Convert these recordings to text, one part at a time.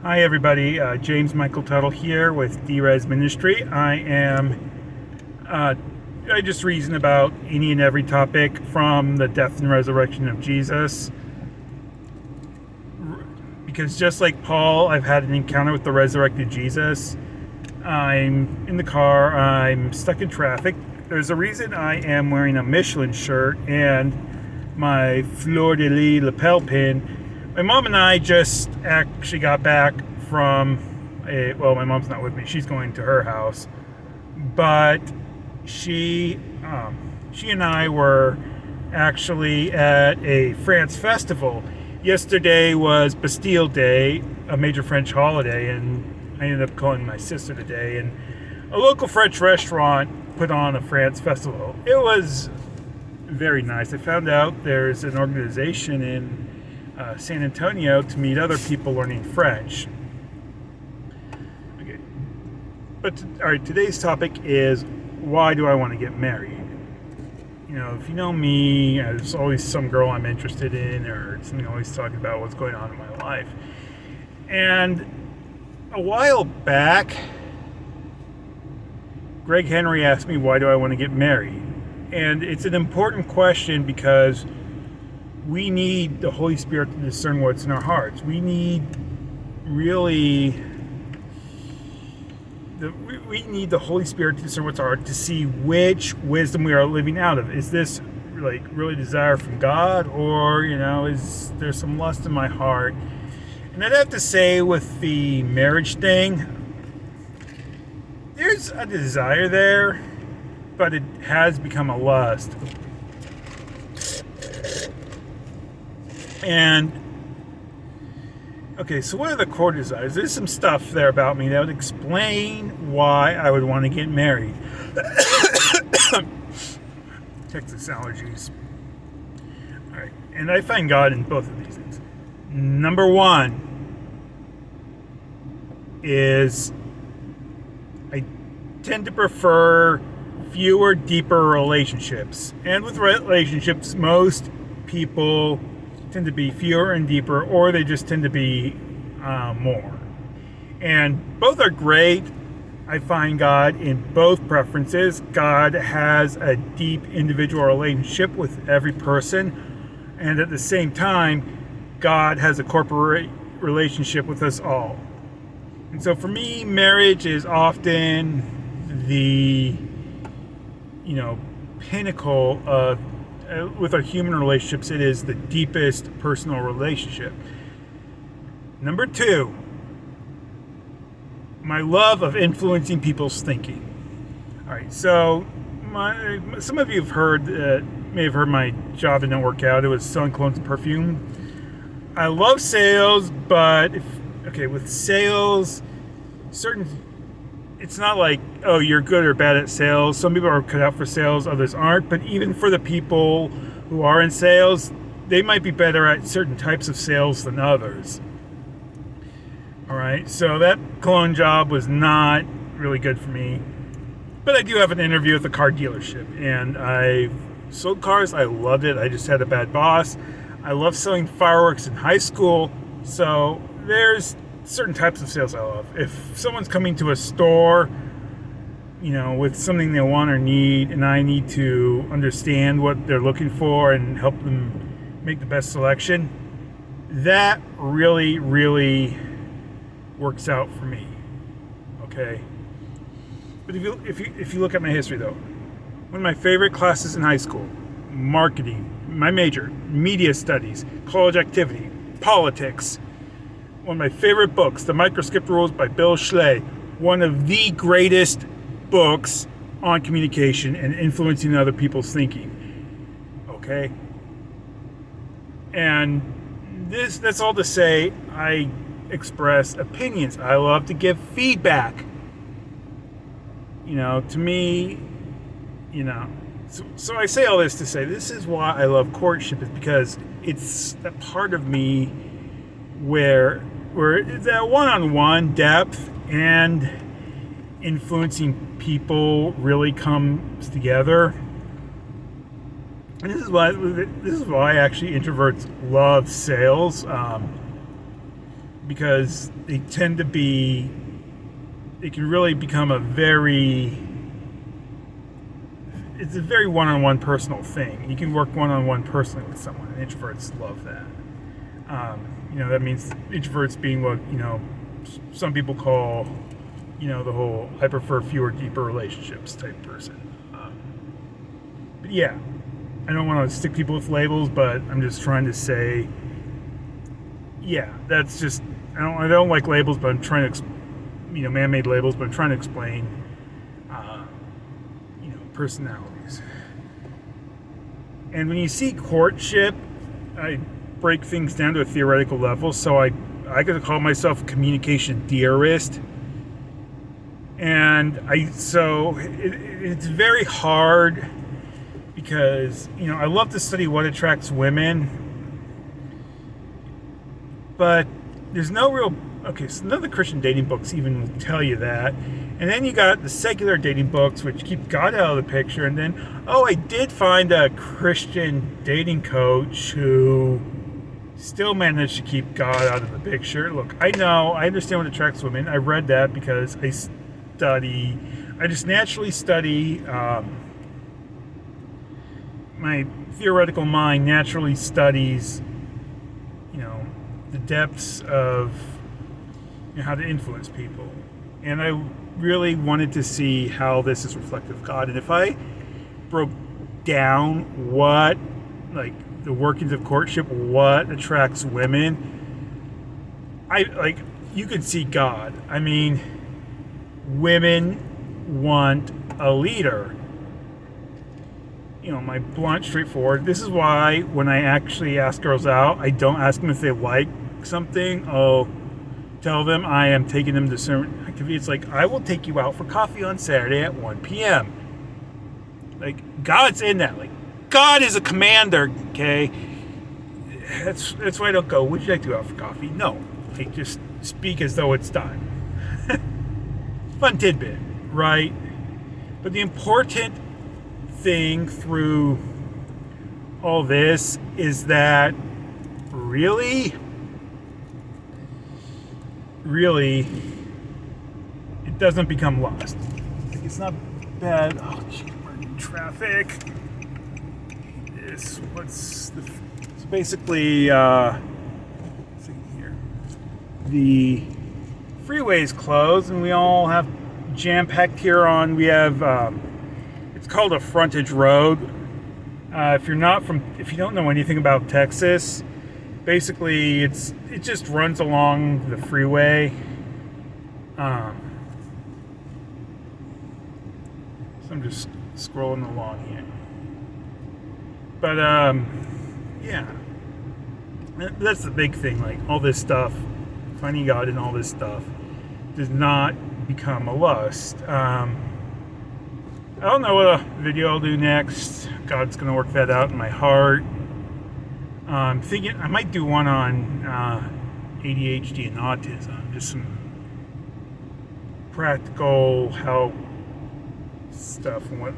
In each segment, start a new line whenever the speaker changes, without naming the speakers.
Hi everybody, James Michael Tuttle here with D-Res Ministry. I just reason about any and every topic from the death and resurrection of Jesus. Because just like Paul, I've had an encounter with the resurrected Jesus. I'm in the car, I'm stuck in traffic. There's a reason I am wearing a Michelin shirt and my Fleur de Lis lapel pin. My mom and I just actually got back from my mom's not with me. She's going to her house. But she and I were actually at a France festival. Yesterday was Bastille Day, a major French holiday, and I ended up calling my sister today. And a local French restaurant put on a France festival. It was very nice. I found out there's an organization in San Antonio to meet other people learning French. Okay, but all right. Today's topic is, why do I want to get married? You know, if you know me, there's always some girl I'm interested in, or something. Always talking about what's going on in my life. And a while back, Greg Henry asked me, why do I want to get married? And it's an important question because we need the Holy Spirit to discern what's in our hearts. We need really the Holy Spirit to discern what's in our heart, to see which wisdom we are living out of. Is this like really desire from God, or is there some lust in my heart? And I'd have to say, with the marriage thing, there's a desire there, but it has become a lust. And okay, so what are the core desires? There's some stuff there about me that would explain why I would want to get married. Texas allergies. All right, and I find God in both of these things. Number one is I tend to prefer fewer, deeper relationships. And with relationships, most people tend to be fewer and deeper, or they just tend to be more. And both are great. I find God in both preferences. God has a deep individual relationship with every person, and at the same time, God has a corporate relationship with us all. And so for me, marriage is often the pinnacle of, with our human relationships, it is the deepest personal relationship. Number two, my love of influencing people's thinking. All right, so some of you may have heard my job didn't work out. It was selling cologne and perfume. I love sales, but with sales, it's not like, oh, you're good or bad at sales. Some people are cut out for sales, others aren't. But even for the people who are in sales, they might be better at certain types of sales than others. All right, so that cologne job was not really good for me. But I do have an interview at a car dealership, and I sold cars. I loved it. I just had a bad boss. I loved selling fireworks in high school. So there's certain types of sales I love. If someone's coming to a store, with something they want or need, and I need to understand what they're looking for and help them make the best selection, that really, really works out for me. Okay. But if you look at my history, though, one of my favorite classes in high school, marketing, my major, media studies, college activity, politics. One of my favorite books, The Microscript Rules by Bill Schley, one of the greatest books on communication and influencing other people's thinking. Okay? And that's all to say, I express opinions. I love to give feedback. To me, so I say all this to say, this is why I love courtship, is because it's that part of me where that one-on-one depth and influencing people really comes together. And this is why actually introverts love sales. because they tend to be, it can really become it's a very one-on-one personal thing. You can work one-on-one personally with someone, and introverts love that. That means introverts being what, some people call, the whole I prefer fewer, deeper relationships type person. But yeah, I don't want to stick people with labels, but I'm just trying to say, yeah, that's just, I don't like labels, but I'm trying to, man-made labels, but I'm trying to explain, personalities. And when you see courtship, I break things down to a theoretical level. So I could call myself a communication theorist. And it's very hard because, I love to study what attracts women, but there's no real, so none of the Christian dating books even will tell you that. And then you got the secular dating books, which keep God out of the picture. And then, I did find a Christian dating coach who still managed to keep God out of the picture. Look, I understand what attracts women. I read that because I just naturally study, my theoretical mind naturally studies, the depths of how to influence people. And I really wanted to see how this is reflective of God. And if I broke down what, the workings of courtship, what attracts women, you could see God. I mean, women want a leader. My blunt, straightforward. This is why when I actually ask girls out, I don't ask them if they like something. I'll tell them I am taking them to certain activities. It's like, I will take you out for coffee on Saturday at 1 p.m. God's in that. God is a commander, okay? That's why I don't go, would you like to go out for coffee? No. Just speak as though it's done. Fun tidbit, right? But the important thing through all this is that really, it doesn't become lost. It's not bad. Oh, gee, we're in traffic. So basically, let's see here. The freeway's closed, and we all have jam-packed here on. We have, it's called a frontage road. If you don't know anything about Texas, basically it just runs along the freeway. So I'm just scrolling along here. But yeah, that's the big thing. All this stuff, finding God and all this stuff, does not become a lust. I don't know what video I'll do next. God's gonna work that out in my heart. I'm thinking I might do one on ADHD and autism, just some practical help stuff and what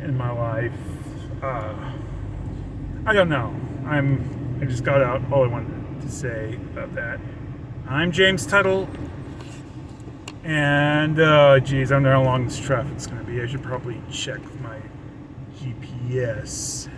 in my life. I don't know. I just got out all I wanted to say about that. I'm James Tuttle, and geez, I don't know how long this traffic's going to be. I should probably check my GPS.